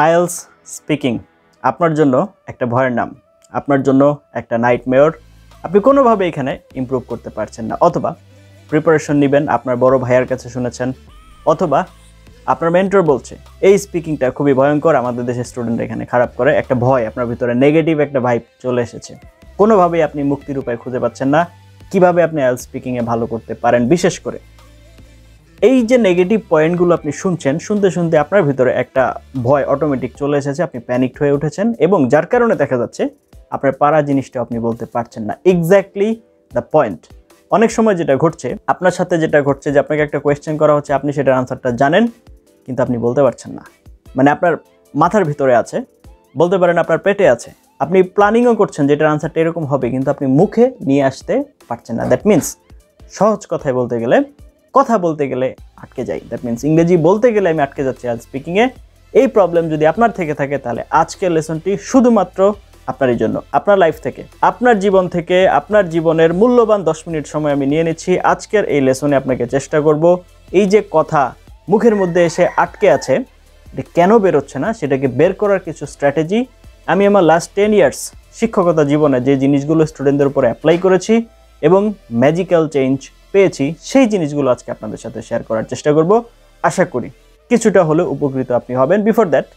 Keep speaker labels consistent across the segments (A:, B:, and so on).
A: IELTS speaking আপনার জন্য একটা ভয়ের নাম, আপনার জন্য একটা নাইটমেয়ার। আপনি কোনোভাবে এখানে ইমপ্রুভ করতে পারছেন না, অথবা প্রিপারেশন নেবেন আপনার বড় ভাইয়ের কাছে শুনেছেন, অথবা আপনার মেন্টর বলছে এই স্পিকিংটা খুবই ভয়ঙ্কর, আমাদের দেশের স্টুডেন্ট এখানে খারাপ করে, একটা ভয় আপনার ভিতরে নেগেটিভ একটা ভাইব চলে এসেছে। কোনোভাবেই আপনি মুক্তির উপায় খুঁজে পাচ্ছেন না কিভাবে আপনি আইএলস স্পিকিংয়ে ভালো করতে পারেন। বিশেষ করে এই যে নেগেটিভ পয়েন্টগুলো আপনি শুনছেন, শুনতে শুনতে আপনার ভিতরে একটা ভয় অটোমেটিক চলে এসেছে, আপনি প্যানিকড হয়ে উঠেছেন, এবং যার কারণে দেখা যাচ্ছে আপনার পারা জিনিসটা আপনি বলতে পারছেন না। Exactly the point. অনেক সময় যেটা ঘটছে, আপনার সাথে যেটা ঘটছে যে আপনাকে একটা কোয়েশ্চেন করা হচ্ছে, আপনি সেটার আনসারটা জানেন কিন্তু আপনি বলতে পারছেন না। মানে আপনার মাথার ভিতরে আছে, বলতে পারেন আপনার পেটে আছে, আপনি প্ল্যানিংও করছেন যে এটার আনসারটা এরকম হবে, কিন্তু আপনি মুখে নিয়ে আসতে পারছেন না। দ্যাট মিনস সহজ কথায় বলতে গেলে, কথা বলতে গেলে আটকে যাই। দ্যাট মিনস ইংরেজি বলতে গেলে আমি আটকে যাচ্ছি আইএলটিএস স্পিকিংয়ে। এই প্রবলেম যদি আপনার থেকে থাকে তাহলে আজকের লেসনটি শুধুমাত্র আপনারই জন্য, আপনার লাইফ থেকে, আপনার জীবন থেকে, আপনার জীবনের মূল্যবান 10 মিনিট সময় আমি নিয়ে নিচ্ছি আজকের এই লেসনে। আপনাকে চেষ্টা করব এই যে কথা মুখের মধ্যে এসে আটকে আছে, এটা কেন বেরোচ্ছে না সেটাকে বের করার কিছু স্ট্র্যাটেজি আমি আমার লাস্ট 10 ইয়ার্স শিক্ষকতা জীবনে যে জিনিসগুলো স্টুডেন্টদের উপর অ্যাপ্লাই করেছি এবং ম্যাজিক্যাল চেঞ্জ পেয়েছি, সেই জিনিসগুলো আজকে আপনাদের সাথে শেয়ার করার চেষ্টা করব। আশা করি কিছুটা হলেও উপকৃত আপনি হবেন। Before that,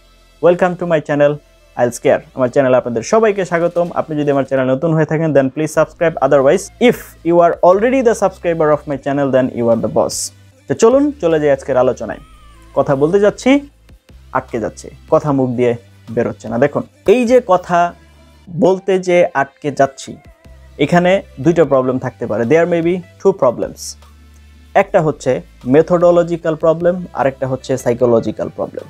A: welcome to my channel IELTS care. আমার চ্যানেলে আপনাদের সবাইকে স্বাগতম। আপনি যদি আমার চ্যানেল নতুন হয়ে থাকেন then please subscribe, otherwise if you are already the subscriber of my channel then you are the boss. তো চলুন চলে যাই আজকের আলোচনায়। কথা বলতে যাচ্ছি, আটকে যাচ্ছে, কথা মুখ দিয়ে বেরোচ্ছে না। দেখুন, এই যে কথা বলতে যে আটকে যাচ্ছি, এখানে দুইটা প্রবলেম থাকতে পারে। দেয়ার মে বি 2 প্রবলেমস। একটা হচ্ছে মেথোডোলজিক্যাল প্রবলেম, আর একটা হচ্ছে সাইকোলজিক্যাল প্রবলেম।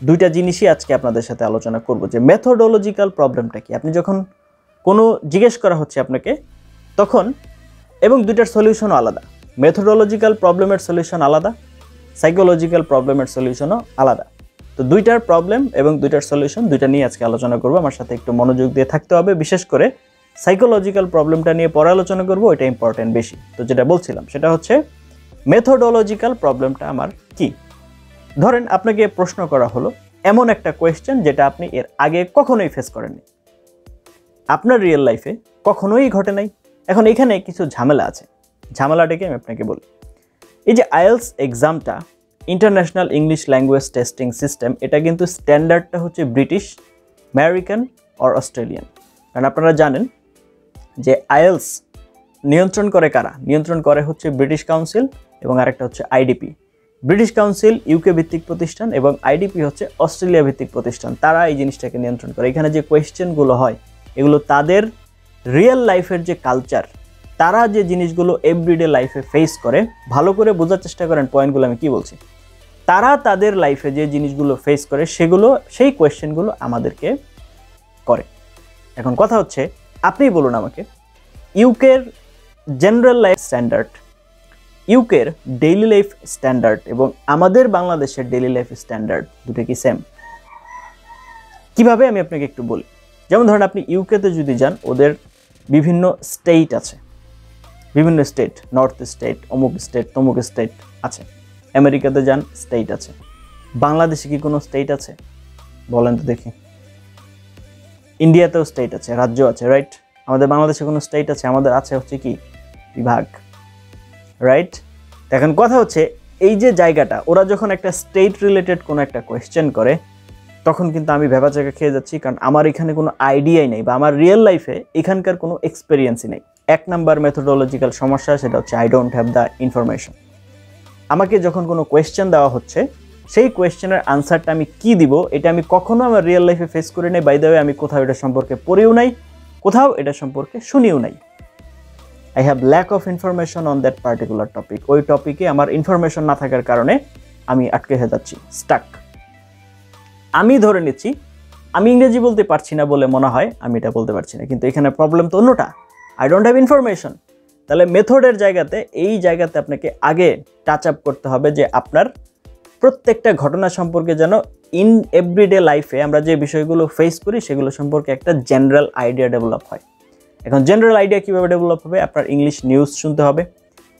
A: দুইটা জিনিসই আজকে আপনাদের সাথে আলোচনা করব যে মেথোডোলজিক্যাল প্রবলেমটা কি। আপনি যখন কোনো জিজ্ঞেস করা হচ্ছে আপনাকে তখন, এবং দুইটার সলিউশনও আলাদা। মেথোডোলজিক্যাল প্রবলেমের সলিউশন আলাদা, সাইকোলজিক্যাল প্রবলেমের সলিউশনও আলাদা। তো দুইটার প্রবলেম এবং দুইটার সলিউশন দুইটা নিয়ে আজকে আলোচনা করব। আমার সাথে একটু মনোযোগ দিয়ে থাকতে হবে। বিশেষ করে সাইকোলজিক্যাল প্রবলেমটা নিয়ে পরে আলোচনা করব, ওইটা ইম্পর্টেন্ট বেশি। তো যেটা বলছিলাম সেটা হচ্ছে মেথোডোলজিক্যাল প্রবলেমটা আমার কি। ধরেন আপনাকে প্রশ্ন করা হলো এমন একটা কোয়েশ্চেন যেটা আপনি এর আগে কখনোই ফেস করেননি, আপনার রিয়েল লাইফে কখনোই ঘটে নাই। এখন এখানে কিছু ঝামেলা আছে, ঝামেলাটাকে আমি আপনাকে বলি। এই যে আইএলটিএস এক্সামটা, international English language testing system, এটা কিন্তু স্ট্যান্ডার্ডটা হচ্ছে ব্রিটিশ, আমেরিকান অর অস্ট্রেলিয়ান। কারণ আপনারা জানেন যে আইএলটিএস নিয়ন্ত্রণ করে কারা? নিয়ন্ত্রণ করে হচ্ছে ব্রিটিশ কাউন্সিল এবং আরেকটা হচ্ছে আইডিপি। ব্রিটিশ কাউন্সিল ইউকে ভিত্তিক প্রতিষ্ঠান এবং আইডিপি হচ্ছে অস্ট্রেলিয়া ভিত্তিক প্রতিষ্ঠান। তারা এই জিনিসটাকে নিয়ন্ত্রণ করে। এখানে যে কোয়েশ্চেনগুলো হয় এগুলো তাদের রিয়েল লাইফের যে কালচার, তারা যে জিনিসগুলো এভরিডে লাইফে ফেস করে, ভালো করে বোঝার চেষ্টা করেন পয়েন্টগুলো আমি কি বলছি। তারা তাদের লাইফে যে জিনিসগুলো ফেস করে সেগুলো, সেই কোয়েশ্চেনগুলো আমাদেরকে করে। এখন কথা হচ্ছে, আপনি বলুন আমাকে, ইউকের জেনারেল লাইফ স্ট্যান্ডার্ড, ইউকের ডেইলি লাইফ স্ট্যান্ডার্ড এবং আমাদের বাংলাদেশের ডেইলি লাইফ স্ট্যান্ডার্ড দুটো কি সেম? কিভাবে আমি আপনাকে একটু বলি। যেমন ধরেন আপনি ইউকেতে যদি যান, ওদের বিভিন্ন স্টেট আছে, বিভিন্ন স্টেট, নর্থ স্টেট, অমুক স্টেট, তমুক স্টেট আছে। আমেরিকাতে যান, স্টেট আছে। বাংলাদেশে কি কোনো স্টেট আছে? বলেন তো দেখি। ইন্ডিয়াতেও স্টেট আছে, রাজ্য আছে, রাইট? আমাদের বাংলাদেশে কোনো স্টেট আছে? আমাদের আছে হচ্ছে কি বিভাগ, রাইট? এখন কথা হচ্ছে, এই যে জায়গাটা, ওরা যখন একটা স্টেট রিলেটেড কোনো একটা কোয়েশ্চেন করে তখন কিন্তু আমি ভেবাচাকা খেয়ে যাচ্ছি, কারণ আমার এখানে কোনো আইডিয়াই নেই বা আমার রিয়েল লাইফে এখানকার কোনো এক্সপিরিয়েন্সই নেই। 1 নাম্বার মেথোডোলজিক্যাল সমস্যা, সেটা হচ্ছে I don't have the information. আমাকে যখন কোনো কোয়েশ্চেন দেওয়া হচ্ছে, সেই কোয়েশ্চেনের আনসারটা আমি কি দিব এটা আমি কখনো আমার রিয়েল লাইফে ফেস করে নেই। বাই দ্য ওয়ে, আমি কোথাও এটা সম্পর্কে পড়েও নাই, কোথাও এটা সম্পর্কে শুনিও নাই। I have lack of information on that particular topic. ওই টপিকে আমার ইনফরমেশন না থাকার কারণে আমি আটকে হয়ে যাচ্ছি, স্টাক। আমি ধরে নিচ্ছি আমি ইংরেজি বলতে পারছি না বলে মনে হয় আমি এটা বলতে পারছি না, কিন্তু এখানে প্রবলেম তো অন্যটা, আই ডোন্ট হ্যাভ ইনফরমেশন। তাহলে মেথডের জায়গাতে, এই জায়গাতে আপনাকে আগে টাচ আপ করতে হবে যে আপনার প্রত্যেকটা ঘটনা সম্পর্কে যেন ইন এভরিডে লাইফে আমরা যে বিষয়গুলো ফেস করি সেগুলো সম্পর্কে একটা জেনারেল আইডিয়া ডেভেলপ হয়। এখন জেনারেল আইডিয়া কীভাবে ডেভেলপ হবে? আপনার ইংলিশ নিউজ শুনতে হবে,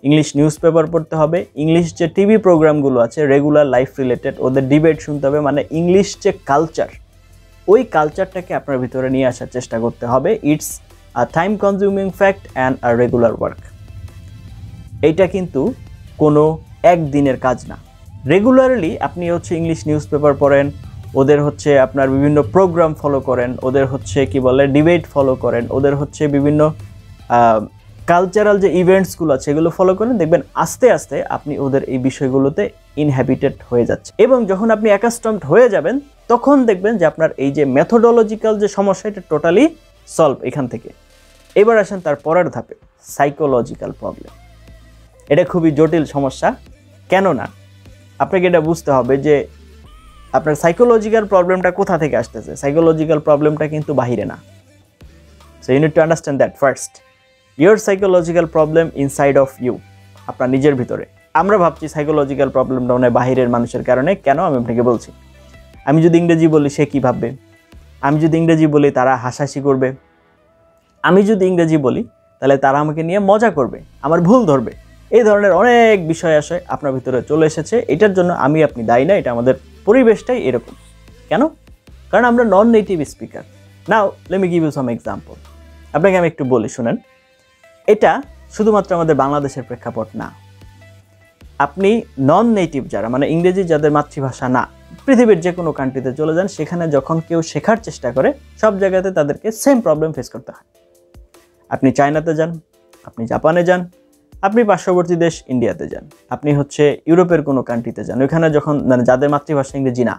A: ইংলিশ নিউজ পেপার পড়তে হবে, ইংলিশ যে টিভি প্রোগ্রামগুলো আছে রেগুলার লাইফ রিলেটেড ওদের ডিবেট শুনতে হবে, মানে ইংলিশ যে কালচার ওই কালচারটাকে আপনার ভিতরে নিয়ে আসার চেষ্টা করতে হবে। It's a time consuming fact and a regular work. এইটা কিন্তু কোনো একদিনের কাজ না। রেগুলারলি আপনি হচ্ছে ইংলিশ নিউজ পেপার পড়েন, ওদের হচ্ছে আপনার বিভিন্ন প্রোগ্রাম ফলো করেন, ওদের হচ্ছে কি বলে ডিবেট ফলো করেন, ওদের হচ্ছে বিভিন্ন কালচারাল যে ইভেন্টসগুলো আছে এগুলো ফলো করেন, দেখবেন আস্তে আস্তে আপনি ওদের এই বিষয়গুলোতে ইনহ্যাবিটেড হয়ে যাচ্ছে। এবং যখন আপনি অ্যাকাস্টমড হয়ে যাবেন তখন দেখবেন যে আপনার এই যে মেথোডোলজিক্যাল যে সমস্যা এটা টোটালি সলভ এখান থেকে। এবার আসেন তার পরের ধাপে, সাইকোলজিক্যাল প্রবলেম। এটা খুবই জটিল সমস্যা। কেননা আপনাকে এটা বুঝতে হবে যে আপনার সাইকোলজিক্যাল প্রবলেমটা কোথা থেকে আসতেছে। সাইকোলজিক্যাল প্রবলেমটা কিন্তু বাহিরে না। So you need to understand that first. Your psychological problem inside of you, আপনার নিজের ভিতরে। আমরা ভাবছি সাইকোলজিক্যাল প্রবলেমটা মানে বাহিরের মানুষের কারণে। কেন আমি আপনাকে বলছি। আমি যদি ইংরেজি বলি সে কী ভাববে, আমি যদি ইংরেজি বলি তারা হাসাহাসি করবে, আমি যদি ইংরেজি বলি তাহলে তারা আমাকে নিয়ে মজা করবে, আমার ভুল ধরবে। এই ধরনের অনেক বিষয় আসে আপনার ভিতরে চলে এসেছে। এটার জন্য আপনি দায়ী না, এটা আমাদের পরিবেশটাই এরকম। কেন? কারণ আমরা non native speaker. Now let me give you some example. আপনাকে আমি একটু বলি, শুনেন। এটা শুধুমাত্র আমাদের বাংলাদেশের প্রেক্ষাপট না। আপনি নন নেটিভ যারা, মানে ইংরেজি যাদের মাতৃভাষা না, পৃথিবীর যে কোনো কান্ট্রিতে চলে যান, সেখানে যখন কেউ শেখার চেষ্টা করে সব জায়গাতে তাদেরকে সেম প্রবলেম ফেস করতে হয়। আপনি চায়নাতে যান, আপনি জাপানে যান, আপনি পার্শ্ববর্তী দেশ ইন্ডিয়াতে যান, আপনি হচ্ছে ইউরোপের কোনো কান্ট্রিতে যান, ওইখানে যখন মানে যাদের মাতৃভাষা ইংরেজি না,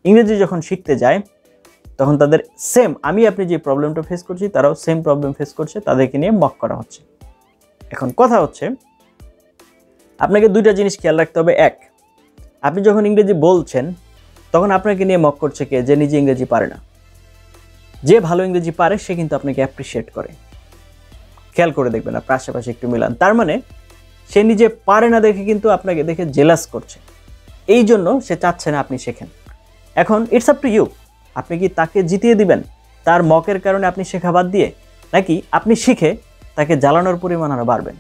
A: ইংরেজি যখন শিখতে যায় তখন তাদের সেম আপনি যে প্রবলেমটা ফেস করছি তারাও সেম প্রবলেম ফেস করছে, তাদেরকে নিয়ে মক করা হচ্ছে। এখন কথা হচ্ছে আপনাকে দুইটা জিনিস খেয়াল রাখতে হবে। এক, আপনি যখন ইংরেজি বলছেন তখন আপনাকে নিয়ে মক করছে কে? যে নিজে ইংরেজি পারে না। যে ভালো ইংরেজি পারে সে কিন্তু আপনাকে অ্যাপ্রিসিয়েট করে। খেয়াল করে দেখবেন আপনার আশেপাশে একটু মিলান। তার মানে সে নিজে পারে না দেখে কিন্তু আপনাকে দেখে জেলাস করছে, এই জন্য সে চাচ্ছে না আপনি শেখেন। এখন ইটস আপ টু ইউ, আপনি কি তাকে জিতিয়ে দিবেন তার মকের কারণে আপনি শেখা বাদ দিয়ে, নাকি আপনি শিখে তাকে জ্বালানোর পরিমাণ আরও বাড়বেন,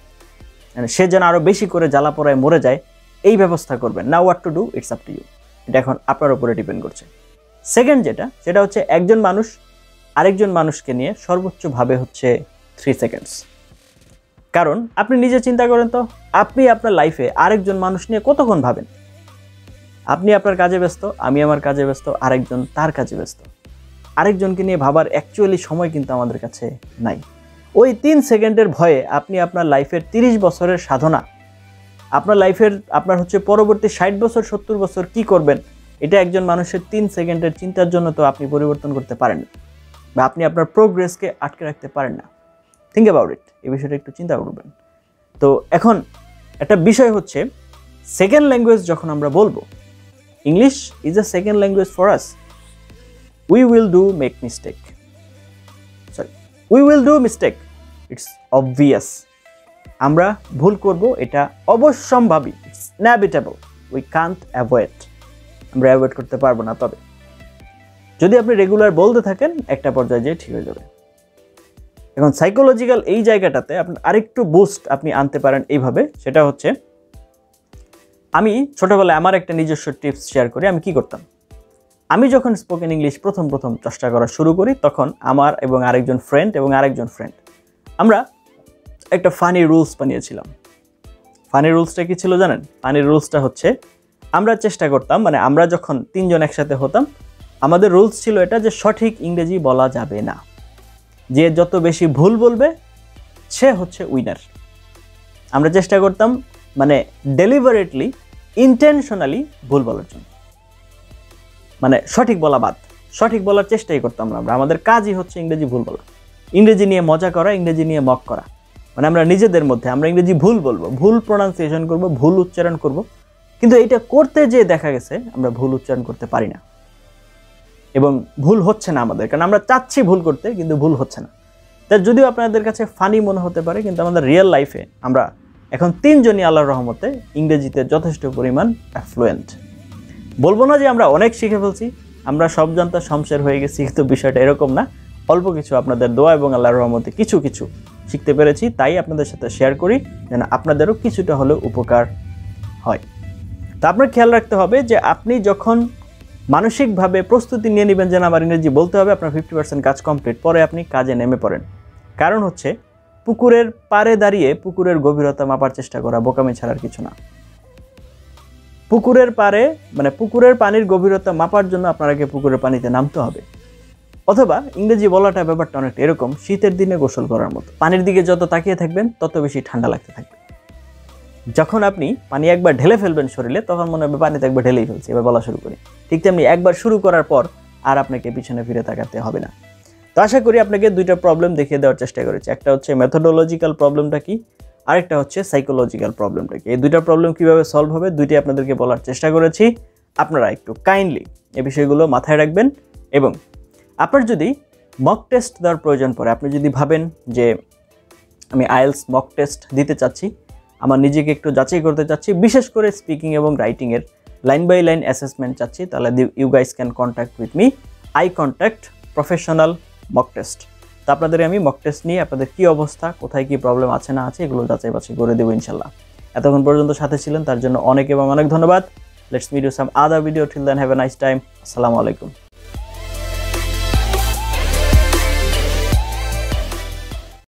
A: মানে সে যেন আরও বেশি করে জ্বালা পোড়ায় মরে যায় এই ব্যবস্থা করবেন। Now what to do, it's up to you. এটা এখন আপনার উপরে ডিপেন্ড করছে। সেকেন্ড সেটা হচ্ছে একজন মানুষ আরেকজন মানুষকে নিয়ে সর্বোচ্চ ভাবে হচ্ছে 3 সেকেন্ডস। কারণ আপনি নিজে চিন্তা করেন তো, আপনি আপনার লাইফে আরেকজন মানুষ নিয়ে কতক্ষণ ভাবেন? আপনি আপনার কাজে ব্যস্ত, আমি আমার কাজে ব্যস্ত, আরেকজন তার কাজে ব্যস্ত। আরেকজনকে নিয়ে ভাবার অ্যাকচুয়ালি সময় কিন্তু আমাদের কাছে নাই। ওই 3 সেকেন্ডের ভয়ে আপনি আপনার লাইফের 30 বছরের সাধনা, আপনার হচ্ছে পরবর্তী 60 বছর 70 বছর কি করবেন, এটা একজন মানুষের 3 সেকেন্ডের চিন্তার জন্য তো আপনি পরিবর্তন করতে পারেন না, বা আপনি আপনার প্রোগ্রেসকে আটকে রাখতে পারেন না। থিঙ্ক অ্যাবাউট ইট, এই বিষয়টা একটু চিন্তা করবেন। তো এখন একটা বিষয় হচ্ছে, সেকেন্ড ল্যাঙ্গুয়েজ যখন আমরা বলবো, English is a second language for us. We will do mistake, it's obvious. আমরা ভুল করব, এটা অবশ্যম্ভাবী, it's inevitable, we can't avoid. আমরা অ্যাভয়েড করতে পারবো না। তবে যদি আপনি রেগুলার বলতে থাকেন একটা পর্যায়ে যেয়ে ঠিক হয়ে যাবে। এখন সাইকোলজিক্যাল এই জায়গাটাতে আপনি আরেকটু বুস্ট আপনি আনতে পারেন এইভাবে। সেটা হচ্ছে, আমি ছোটবেলায় আমার একটা নিজস্ব টিপস শেয়ার করি। আমি কি করতাম, আমি যখন স্পোকেন ইংলিশ প্রথম চেষ্টা করা শুরু করি, তখন আমার এবং আরেকজন ফ্রেন্ড আমরা একটা ফানি রুলস বানিয়েছিলাম। ফানি রুলসটা কি ছিল জানেন? ফানি রুলসটা হচ্ছে, আমরা চেষ্টা করতাম, মানে আমরা যখন 3 জন একসাথে হতাম, আমাদের রুলস ছিল এটা যে সঠিক ইংরেজি বলা যাবে না। যে যত বেশি ভুল বলবে সে হচ্ছে উইনার। আমরা চেষ্টা করতাম মানে ডেলিভারেটলি, ইন্টেনশনালি ভুল বলার জন্য, মানে সঠিক বলা বাদ, সঠিক বলার চেষ্টাই করতাম আমরা। আমাদের কাজই হচ্ছে ইংরেজি ভুল বলা, ইংরেজি নিয়ে মজা করা, ইংরেজি নিয়ে মক করা। মানে আমরা নিজেদের মধ্যে আমরা ইংরেজি ভুল বলবো, ভুল প্রোনাউন্সিয়েশন করব, ভুল উচ্চারণ করব, কিন্তু এটা করতে যেয়ে দেখা গেছে আমরা ভুল উচ্চারণ করতে পারি না এবং ভুল হচ্ছে না আমাদের, কারণ আমরা চাচ্ছি ভুল করতে কিন্তু ভুল হচ্ছে না। তাই যদিও আপনাদের কাছে ফানি মনে হতে পারে, কিন্তু আমাদের রিয়েল লাইফে আমরা এখন 3 জনই আল্লাহর রহমতে ইংরেজিতে যথেষ্ট পরিমাণ ফ্লুয়েন্ট। বলবো না যে আমরা অনেক শিখে ফেলছি, আমরা সব জানতা শমশের হয়ে গেছি, কিন্তু বিষয়টা এরকম না। অল্প কিছু আপনাদের দোয়া এবং আল্লাহর রহমতে কিছু শিখতে পেরেছি, তাই আপনাদের সাথে শেয়ার করি যেন আপনাদেরও কিছুটা হলেও উপকার হয়। তো আপনার খেয়াল রাখতে হবে যে আপনি যখন মানসিকভাবে প্রস্তুতি নিয়ে নেবেন যে আমার ইংরেজি বলতে হবে, আপনার 50% কাজ কমপ্লিট, পরে আপনি কাজে নেমে পড়েন। কারণ হচ্ছে পুকুরের পাড়ে দাঁড়িয়ে পুকুরের গভীরতা মাপার চেষ্টা করা বোকামি ছাড়ার কিছু না। পুকুরের পাড়ে মানে পুকুরের পানির গভীরতা মাপার জন্য আপনার আগে পুকুরের পানিতে নামতে হবে। অথবা ইংরেজি বলাটা ব্যাপারটা অনেকটা এরকম, শীতের দিনে গোসল করার মতো। পানির দিকে যত তাকিয়ে থাকবেন তত বেশি ঠান্ডা লাগতে থাকবে। যখন আপনি পানি একবার ঢেলে ফেলবেন শরীরে, তখন মনে হবে পানিতে একবার ঢেলেই ফেলছি, এবার বলা শুরু করি। ঠিক তেমনি একবার শুরু করার পর আর আপনাকে পিছনে ফিরে তাকাতে হবে না। তো আশা করি আপনাকে দুইটা প্রবলেম দেখিয়ে দেওয়ার চেষ্টা করেছি। একটা হচ্ছে মেথোডোলজিক্যাল প্রবলেমটা কি, আরেকটা হচ্ছে সাইকোলজিক্যাল প্রবলেমটা কি। এই দুইটা প্রবলেম কীভাবে সলভ হবে দুইটি আপনাদেরকে বলার চেষ্টা করেছি। আপনারা একটু কাইন্ডলি এই বিষয়গুলো মাথায় রাখবেন। এবং আপনার যদি মক টেস্ট দেওয়ার প্রয়োজন পড়ে, আপনি যদি ভাবেন যে আমি আইএলস মক টেস্ট দিতে চাচ্ছি, আমার নিজেকে একটু যাচাই করতে চাচ্ছি, বিশেষ করে স্পিকিং এবং রাইটিংয়ের লাইন বাই লাইন অ্যাসেসমেন্ট চাচ্ছি, তাহলে you guys can contact with me. I contact professional mock test. তো আপনাদের আমি মক টেস্ট নিয়ে আপনাদের কী অবস্থা, কোথায় কী প্রবলেম আছে না আছে এগুলো যাচাই বাছাই করে দেবো ইনশাল্লাহ। এতক্ষণ পর্যন্ত সাথে ছিলেন তার জন্য অনেক এবং অনেক ধন্যবাদ। Let's meet you some other video. Till then have a nice time. আসসালামু আলাইকুম।